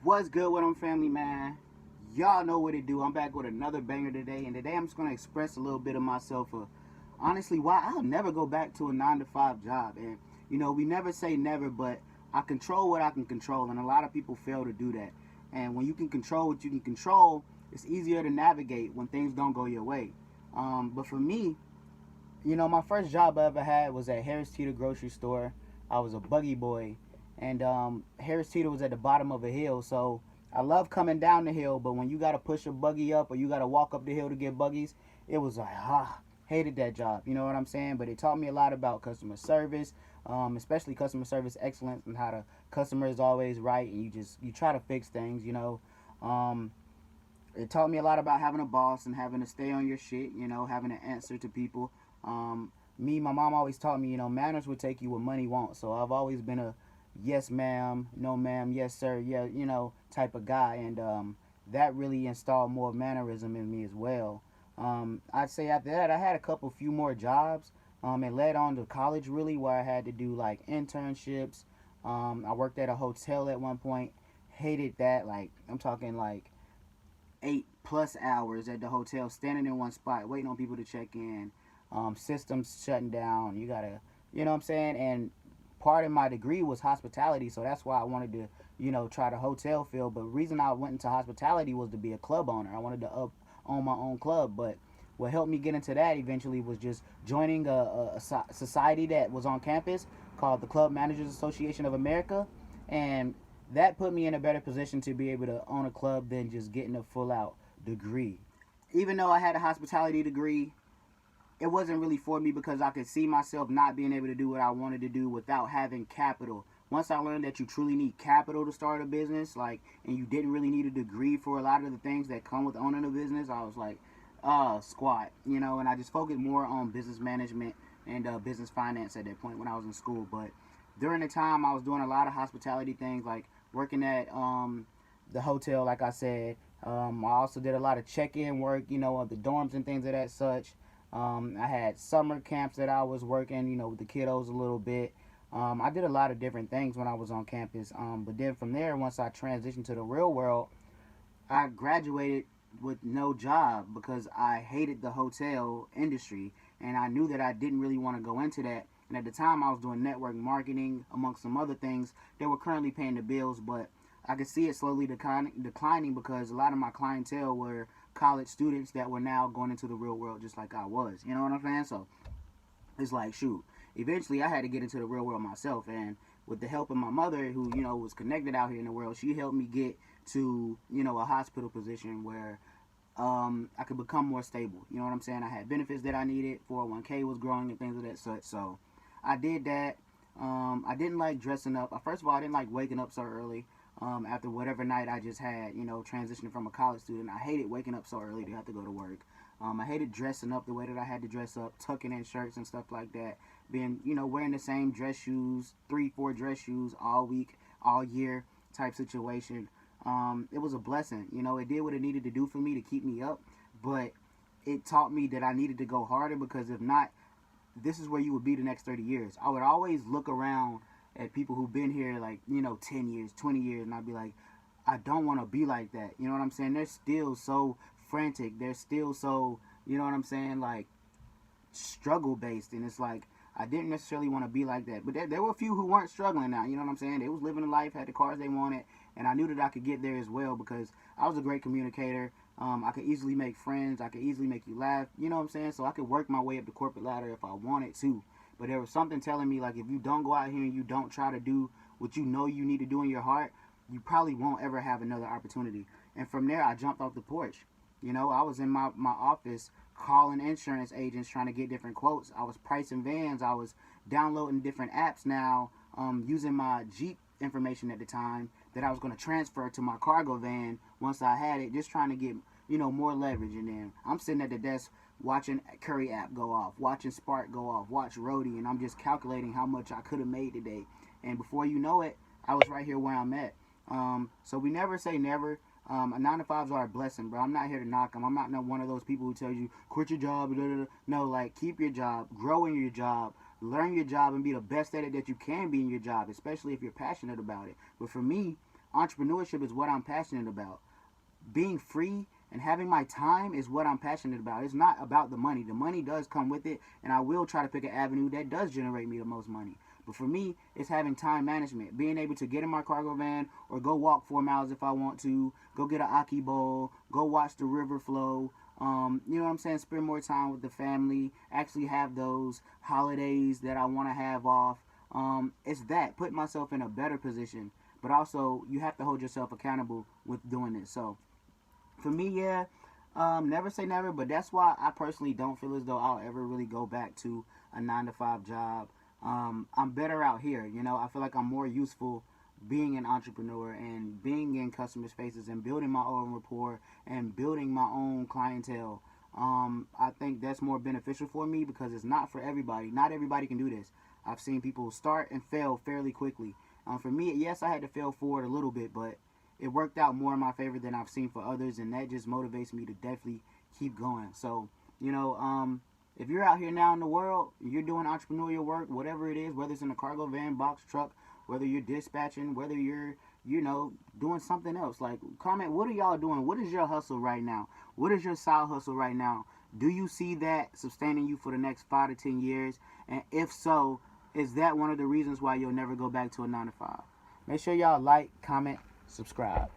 What's good with them, family, man? Y'all know what it do. I'm back with another banger today, and today I'm just gonna express a little bit of myself. Honestly, why I'll never go back to a 9 to 5 job. And we never say never, but I control what I can control, and a lot of people fail to do that. And when you can control what you can control, it's easier to navigate when things don't go your way. But for me, my first job I ever had was at Harris Teeter grocery store. I was a buggy boy, and Harris Teeter was at the bottom of a hill, so I love coming down the hill. But when you gotta push a buggy up or you gotta walk up the hill to get buggies, it was like hated that job. You know what I'm saying? But it taught me a lot about customer service, especially customer service excellence and how the customer is always right, and you try to fix things. Um, it taught me a lot about having a boss and having to stay on your shit, having to answer to people. My mom always taught me, manners will take you where money won't. So I've always been a yes ma'am, no ma'am, yes sir, yeah, type of guy. And that really installed more mannerism in me as well. I'd say after that, I had a few more jobs. It led on to college really, where I had to do like internships. I worked at a hotel at one point. Hated that. Like, I'm talking like 8+ hours at the hotel, standing in one spot, waiting on people to check in. Systems shutting down. You gotta, you know what I'm saying? And part of my degree was hospitality, so that's why I wanted to, try the hotel field. But the reason I went into hospitality was to be a club owner. I wanted to own my own club. But what helped me get into that eventually was just joining a society that was on campus called the Club Managers Association of America, and that put me in a better position to be able to own a club than just getting a full out degree. Even though I had a hospitality degree, it wasn't really for me because I could see myself not being able to do what I wanted to do without having capital. Once I learned that you truly need capital to start a business, and you didn't really need a degree for a lot of the things that come with owning a business, I was like, squat, and I just focused more on business management and business finance at that point when I was in school. But during the time, I was doing a lot of hospitality things, like working at the hotel, like I said. I also did a lot of check-in work, of the dorms and things of that such. I had summer camps that I was working, with the kiddos a little bit. I did a lot of different things when I was on campus. But then from there, once I transitioned to the real world, I graduated with no job because I hated the hotel industry, and I knew that I didn't really want to go into that. And at the time, I was doing network marketing amongst some other things that were currently paying the bills, but I could see it slowly declining because a lot of my clientele were college students that were now going into the real world just like I was. You know what I'm saying? So it's like, shoot, eventually I had to get into the real world myself. And with the help of my mother, who, was connected out here in the world, she helped me get to, a hospital position where I could become more stable. You know what I'm saying? I had benefits that I needed. 401k was growing and things of that such. So I did that. I didn't like dressing up. First of all, I didn't like waking up so early. After whatever night I just had, transitioning from a college student. I hated waking up so early to have to go to work. I hated dressing up the way that I had to dress up, tucking in shirts and stuff like that. Being, wearing the same dress shoes, 3-4 dress shoes all week, all year type situation. It was a blessing. It did what it needed to do for me to keep me up, but it taught me that I needed to go harder, because if not, this is where you would be the next 30 years. I would always look around at people who've been here 10 years, 20 years, and I'd be like, I don't want to be like that. You know what I'm saying? They're still so frantic. They're still so, you know what I'm saying, like struggle based. And it's like, I didn't necessarily want to be like that. But there were a few who weren't struggling now. You know what I'm saying? They was living a life, had the cars they wanted, and I knew that I could get there as well because I was a great communicator. I could easily make friends. I could easily make you laugh. You know what I'm saying? So I could work my way up the corporate ladder if I wanted to. But there was something telling me, like, if you don't go out here and you don't try to do what you know you need to do in your heart, you probably won't ever have another opportunity. And from there, I jumped off the porch. I was in my office calling insurance agents trying to get different quotes. I was pricing vans. I was downloading different apps now, using my Jeep information at the time that I was going to transfer to my cargo van once I had it, just trying to get, more leverage. And then I'm sitting at the desk watching Curry app go off, watching Spark go off, watch Roadie, and I'm just calculating how much I could have made today. And before you know it, I was right here where I'm at. So we never say never. 9 to 5s are a blessing, bro. I'm not here to knock them. I'm not one of those people who tells you quit your job. Blah, blah, blah. No, like, keep your job, grow in your job, learn your job, and be the best at it that you can be in your job, especially if you're passionate about it. But for me, Entrepreneurship is what I'm passionate about. Being free and having my time is what I'm passionate about. It's not about the money. The money does come with it, and I will try to pick an avenue that does generate me the most money. But for me, it's having time management, being able to get in my cargo van or go walk 4 miles if I want to, go get an Aki bowl, go watch the river flow. You know what I'm saying? Spend more time with the family. Actually, have those holidays that I want to have off. It's that put myself in a better position, but also you have to hold yourself accountable with doing it. So for me, yeah, never say never, but that's why I personally don't feel as though I'll ever really go back to a 9 to 5 job. I'm better out here. You know, I feel like I'm more useful being an entrepreneur and being in customers' faces and building my own rapport and building my own clientele. I think that's more beneficial for me because it's not for everybody. Not everybody can do this. I've seen people start and fail fairly quickly. For me, yes, I had to fail forward a little bit, but it worked out more in my favor than I've seen for others, and that just motivates me to definitely keep going. So, you know, if you're out here now in the world, you're doing entrepreneurial work, whatever it is, whether it's in a cargo van, box truck, whether you're dispatching, whether you're, you know, doing something else. Like, comment, what are y'all doing? What is your hustle right now? What is your side hustle right now? Do you see that sustaining you for the next 5 to 10 years? And if so, is that one of the reasons why you'll never go back to a 9 to 5? Make sure y'all like, comment, subscribe.